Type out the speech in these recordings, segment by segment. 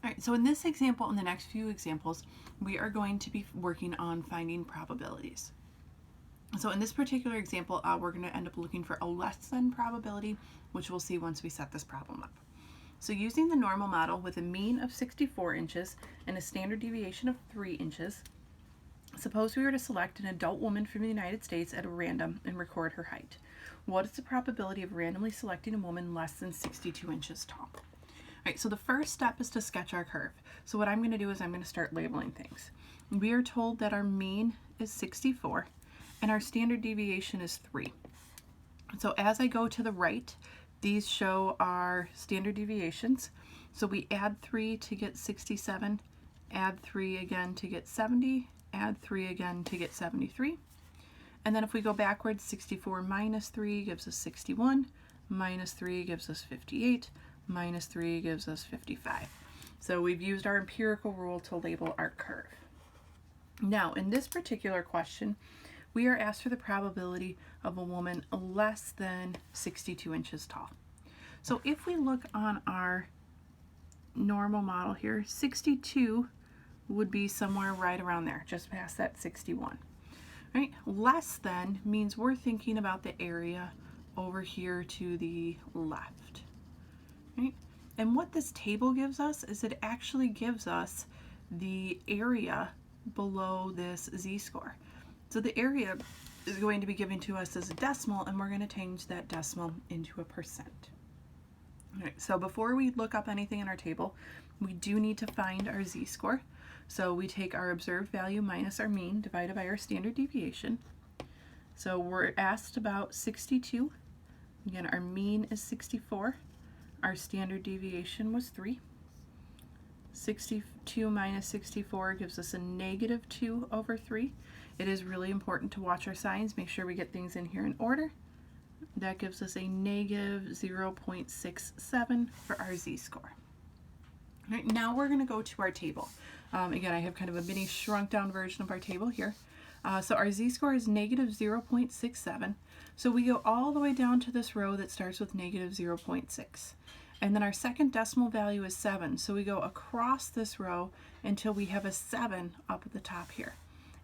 All right, so in this example and the next few examples, we are going to be working on finding probabilities. So in this particular example, we're going to end up looking for a less than probability, which we'll see once we set this problem up. So using the normal model with a mean of 64 inches and a standard deviation of 3 inches, suppose we were to select an adult woman from the United States at random and record her height. What is the probability of randomly selecting a woman less than 62 inches tall? All right, so the first step is to sketch our curve. So what I'm going to do is I'm going to start labeling things. We are told that our mean is 64 and our standard deviation is 3. So as I go to the right, these show our standard deviations. So we add 3 to get 67, add 3 again to get 70, add 3 again to get 73. And then if we go backwards, 64 minus 3 gives us 61, minus 3 gives us 58, minus 3 gives us 55. So we've used our empirical rule to label our curve. Now, in this particular question, we are asked for the probability of a woman less than 62 inches tall. So if we look on our normal model here, 62 would be somewhere right around there, just past that 61. Right? Less than means we're thinking about the area over here to the left. Right? And what this table gives us is it actually gives us the area below this z-score. So the area is going to be given to us as a decimal, and we're going to change that decimal into a percent. All right, so before we look up anything in our table, we do need to find our z-score. So we take our observed value minus our mean divided by our standard deviation. So we're asked about 62. Again, our mean is 64. Our standard deviation was 3. 62 minus 64 gives us a negative 2 over 3. It is really important to watch our signs, make sure we get things in here in order. That gives us a negative 0.67 for our z-score. All right, now we're going to go to our table. Again, I have kind of a mini shrunk down version of our table here. So our z-score is negative 0.67. So we go all the way down to this row that starts with negative 0.6. And then our second decimal value is 7. So we go across this row until we have a 7 up at the top here.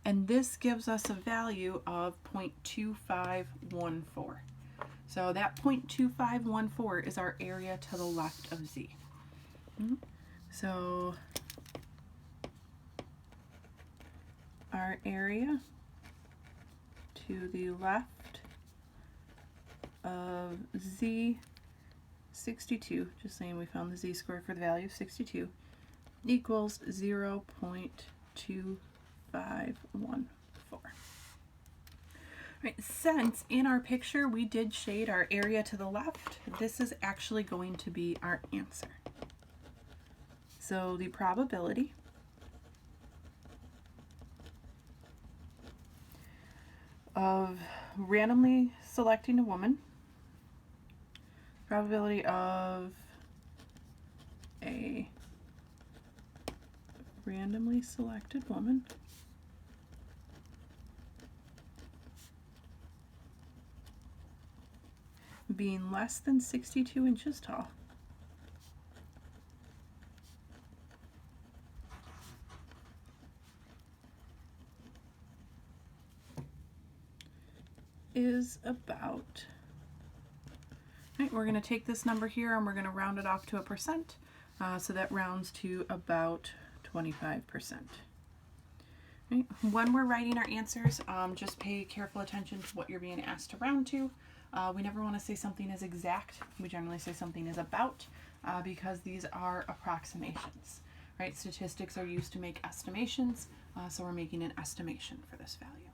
And this gives us a value of 0.2514. So that 0.2514 is our area to the left of z. So our area to the left of z 62, just saying we found the z-score for the value of 62, equals 0.2514. Right, since in our picture we did shade our area to the left, this is actually going to be our answer. So the probability of randomly selecting a woman, probability of a randomly selected woman being less than 62 inches tall is about, right, we're going to take this number here and we're going to round it off to a percent, so that rounds to about 25%. Right. When we're writing our answers, just pay careful attention to what you're being asked to round to. We never want to say something is exact. We generally say something is about, because these are approximations. Right? Statistics are used to make estimations, so we're making an estimation for this value.